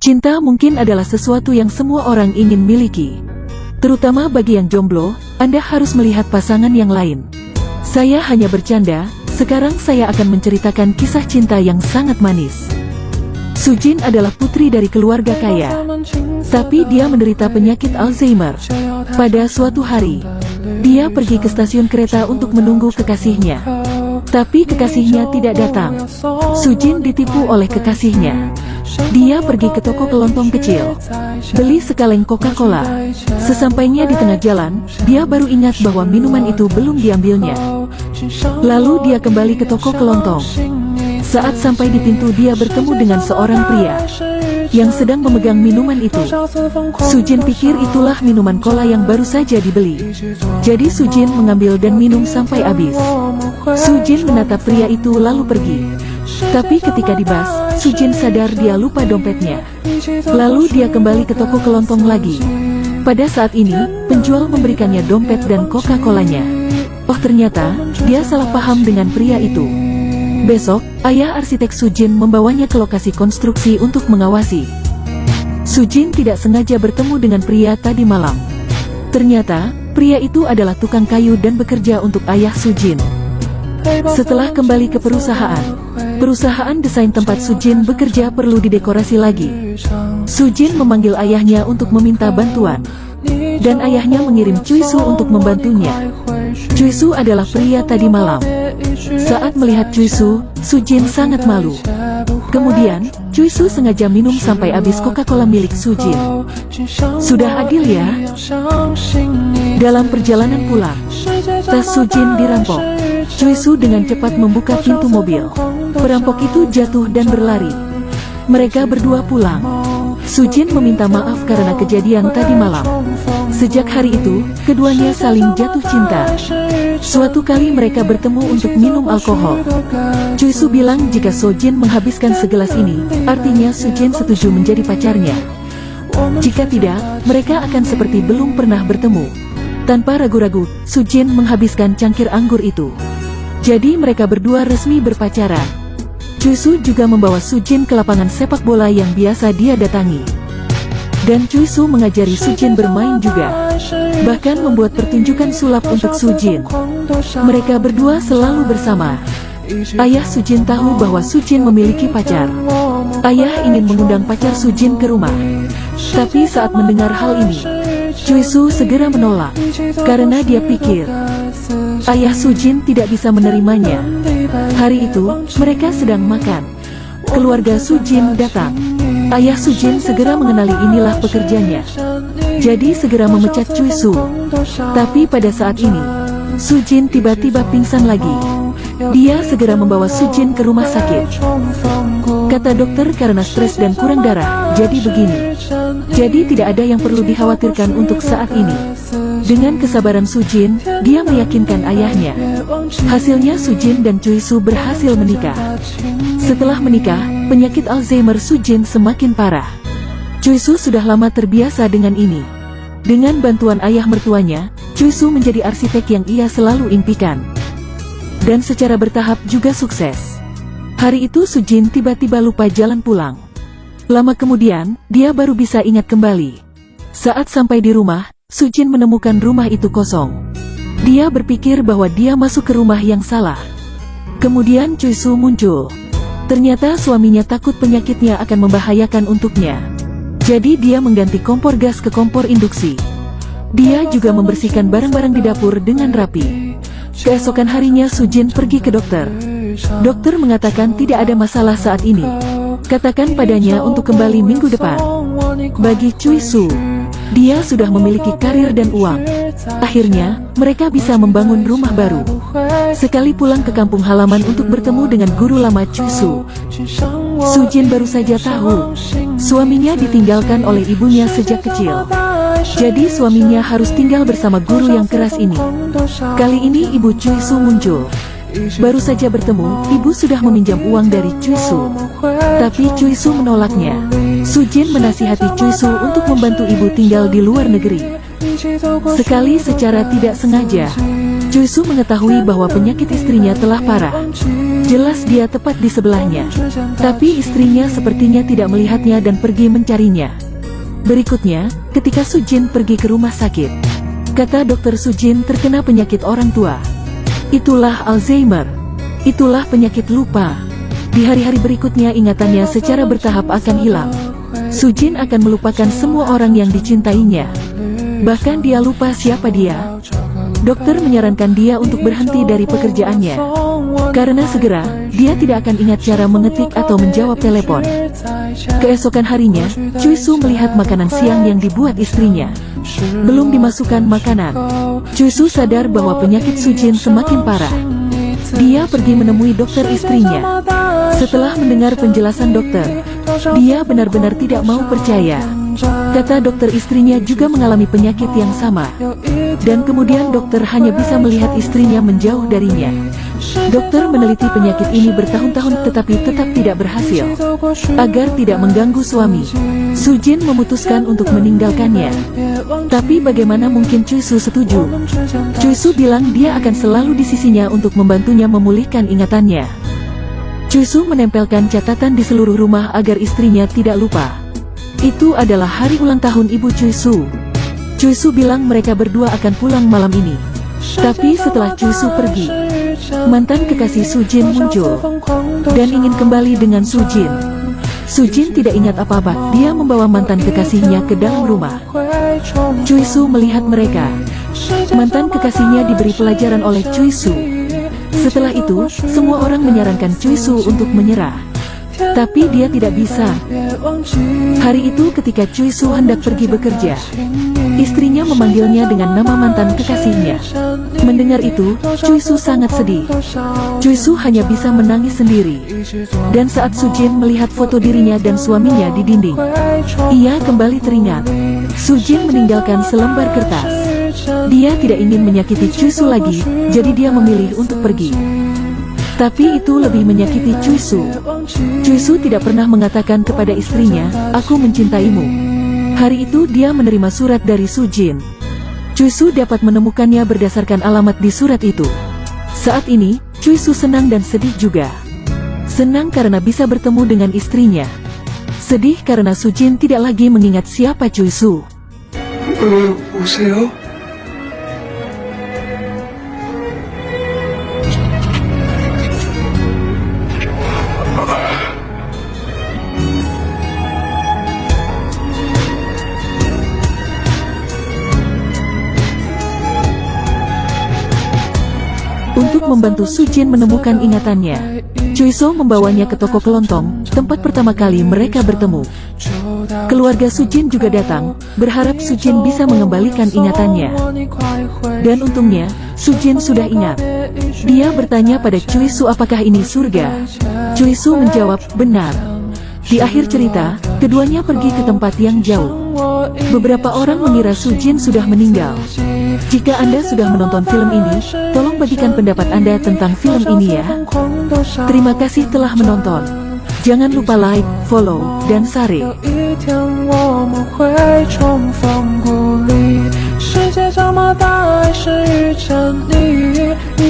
Cinta mungkin adalah sesuatu yang semua orang ingin miliki. Terutama bagi yang jomblo, Anda harus melihat pasangan yang lain. Saya hanya bercanda, sekarang saya akan menceritakan kisah cinta yang sangat manis. Sujin adalah putri dari keluarga kaya, tapi dia menderita penyakit Alzheimer. Pada suatu hari, dia pergi ke stasiun kereta untuk menunggu kekasihnya. Tapi kekasihnya tidak datang. Sujin ditipu oleh kekasihnya. Dia pergi ke toko kelontong kecil, beli sekaleng Coca-Cola. Sesampainya di tengah jalan, dia baru ingat bahwa minuman itu belum diambilnya. Lalu dia kembali ke toko kelontong. Saat sampai di pintu, dia bertemu dengan seorang pria yang sedang memegang minuman itu. Sujin pikir itulah minuman cola yang baru saja dibeli. Jadi Sujin mengambil dan minum sampai habis. Sujin menatap pria itu lalu pergi. Tapi ketika di bus, Sujin sadar dia lupa dompetnya. Lalu dia kembali ke toko kelontong lagi. Pada saat ini, penjual memberikannya dompet dan Coca-Colanya. Oh, ternyata dia salah paham dengan pria itu. Besok, ayah arsitek Sujin membawanya ke lokasi konstruksi untuk mengawasi. Sujin tidak sengaja bertemu dengan pria tadi malam. Ternyata, pria itu adalah tukang kayu dan bekerja untuk ayah Sujin. Setelah kembali ke perusahaan desain tempat Sujin bekerja perlu didekorasi lagi. Sujin memanggil ayahnya untuk meminta bantuan. Dan ayahnya mengirim Cuisu untuk membantunya. Cuisu adalah pria tadi malam. Saat melihat Cuisu, Sujin sangat malu. Kemudian, Cuisu sengaja minum sampai habis Coca-Cola milik Sujin. Sudah adil ya? Dalam perjalanan pulang, tas Sujin dirampok. Cuisu dengan cepat membuka pintu mobil. Perampok itu jatuh dan berlari. Mereka berdua pulang. Sujin meminta maaf karena kejadian tadi malam. Sejak hari itu, keduanya saling jatuh cinta. Suatu kali mereka bertemu untuk minum alkohol. Cuisu bilang jika Sujin menghabiskan segelas ini, artinya Sujin setuju menjadi pacarnya. Jika tidak, mereka akan seperti belum pernah bertemu. Tanpa ragu-ragu, Sujin menghabiskan cangkir anggur itu. Jadi mereka berdua resmi berpacaran. Cuisu juga membawa Sujin ke lapangan sepak bola yang biasa dia datangi. Dan Cuisu mengajari Sujin bermain juga. Bahkan membuat pertunjukan sulap untuk Sujin. Mereka berdua selalu bersama. Ayah Sujin tahu bahwa Sujin memiliki pacar. Ayah ingin mengundang pacar Sujin ke rumah. Tapi saat mendengar hal ini, Cuisu segera menolak. Karena dia pikir ayah Sujin tidak bisa menerimanya. Hari itu, mereka sedang makan. Keluarga Sujin datang. Ayah Sujin segera mengenali inilah pekerjanya. Jadi segera memecat Cuisu. Tapi pada saat ini, Sujin tiba-tiba pingsan lagi. Dia segera membawa Sujin ke rumah sakit. Kata dokter karena stres dan kurang darah, jadi begini. Jadi tidak ada yang perlu dikhawatirkan untuk saat ini. Dengan kesabaran Sujin, dia meyakinkan ayahnya. Hasilnya Sujin dan Cuisu berhasil menikah. Setelah menikah, penyakit Alzheimer Sujin semakin parah. Cuisu sudah lama terbiasa dengan ini. Dengan bantuan ayah mertuanya, Cuisu menjadi arsitek yang ia selalu impikan. Dan secara bertahap juga sukses. Hari itu Sujin tiba-tiba lupa jalan pulang. Lama kemudian, dia baru bisa ingat kembali. Saat sampai di rumah, Sujin menemukan rumah itu kosong. Dia berpikir bahwa dia masuk ke rumah yang salah. Kemudian Cuisu muncul. Ternyata suaminya takut penyakitnya akan membahayakan untuknya. Jadi dia mengganti kompor gas ke kompor induksi. Dia juga membersihkan barang-barang di dapur dengan rapi. Keesokan harinya Sujin pergi ke dokter. Dokter mengatakan tidak ada masalah saat ini. Katakan padanya untuk kembali minggu depan. Bagi Cuisu, dia sudah memiliki karir dan uang. Akhirnya, mereka bisa membangun rumah baru. Sekali pulang ke kampung halaman untuk bertemu dengan guru lama Cuisu, Sujin baru saja tahu, suaminya ditinggalkan oleh ibunya sejak kecil. Jadi suaminya harus tinggal bersama guru yang keras ini. Kali ini ibu Cuisu muncul. Baru saja bertemu, ibu sudah meminjam uang dari Cuisu. Tapi Cuisu menolaknya. Sujin menasihati Cuisu untuk membantu ibu tinggal di luar negeri. Sekali secara tidak sengaja, Cuisu mengetahui bahwa penyakit istrinya telah parah. Jelas dia tepat di sebelahnya. Tapi istrinya sepertinya tidak melihatnya dan pergi mencarinya. Berikutnya, ketika Sujin pergi ke rumah sakit, kata dokter Sujin terkena penyakit orang tua. Itulah Alzheimer. Itulah penyakit lupa. Di hari-hari berikutnya ingatannya secara bertahap akan hilang. Sujin akan melupakan semua orang yang dicintainya. Bahkan dia lupa siapa dia. Dokter menyarankan dia untuk berhenti dari pekerjaannya. Karena segera, dia tidak akan ingat cara mengetik atau menjawab telepon. Keesokan harinya, Choi Soo melihat makanan siang yang dibuat istrinya. Belum dimasukkan makanan. Choi Soo sadar bahwa penyakit Sujin semakin parah. Dia pergi menemui dokter istrinya. Setelah mendengar penjelasan dokter, dia benar-benar tidak mau percaya. Kata dokter istrinya juga mengalami penyakit yang sama. Dan kemudian dokter hanya bisa melihat istrinya menjauh darinya. Dokter meneliti penyakit ini bertahun-tahun tetapi tetap tidak berhasil. Agar tidak mengganggu suami, Sujin memutuskan untuk meninggalkannya. Tapi bagaimana mungkin Choi Soo setuju? Choi Soo bilang dia akan selalu di sisinya untuk membantunya memulihkan ingatannya. Choi Soo menempelkan catatan di seluruh rumah agar istrinya tidak lupa. Itu adalah hari ulang tahun ibu Choi Soo. Choi Soo bilang mereka berdua akan pulang malam ini. Tapi setelah Choi Soo pergi, mantan kekasih Sujin muncul dan ingin kembali dengan Sujin. Sujin tidak ingat apa-apa. Dia membawa mantan kekasihnya ke dalam rumah. Choi Soo melihat mereka. Mantan kekasihnya diberi pelajaran oleh Choi Soo. Setelah itu, semua orang menyarankan Choi Soo untuk menyerah. Tapi dia tidak bisa. Hari itu ketika Choi Soo hendak pergi bekerja, istrinya memanggilnya dengan nama mantan kekasihnya. Mendengar itu, Choi Soo sangat sedih. Choi Soo hanya bisa menangis sendiri. Dan saat Sujin melihat foto dirinya dan suaminya di dinding, ia kembali teringat. Sujin meninggalkan selembar kertas. Dia tidak ingin menyakiti Choi Soo lagi, jadi dia memilih untuk pergi. Tapi itu lebih menyakiti Choi Soo. Choi Soo tidak pernah mengatakan kepada istrinya, "Aku mencintaimu." Hari itu dia menerima surat dari Sujin. Choi Soo dapat menemukannya berdasarkan alamat di surat itu. Saat ini, Choi Soo senang dan sedih juga. Senang karena bisa bertemu dengan istrinya. Sedih karena Sujin tidak lagi mengingat siapa Choi Soo. 오세요? Untuk membantu Sujin menemukan ingatannya, Choi Soo membawanya ke toko kelontong, tempat pertama kali mereka bertemu. Keluarga Sujin juga datang, berharap Sujin bisa mengembalikan ingatannya. Dan untungnya, Sujin sudah ingat. Dia bertanya pada Choi Soo apakah ini surga. Choi Soo menjawab, benar. Di akhir cerita, keduanya pergi ke tempat yang jauh. Beberapa orang mengira Sujin sudah meninggal. Jika Anda sudah menonton film ini, tolong bagikan pendapat Anda tentang film ini ya. Terima kasih telah menonton. Jangan lupa like, follow, dan share.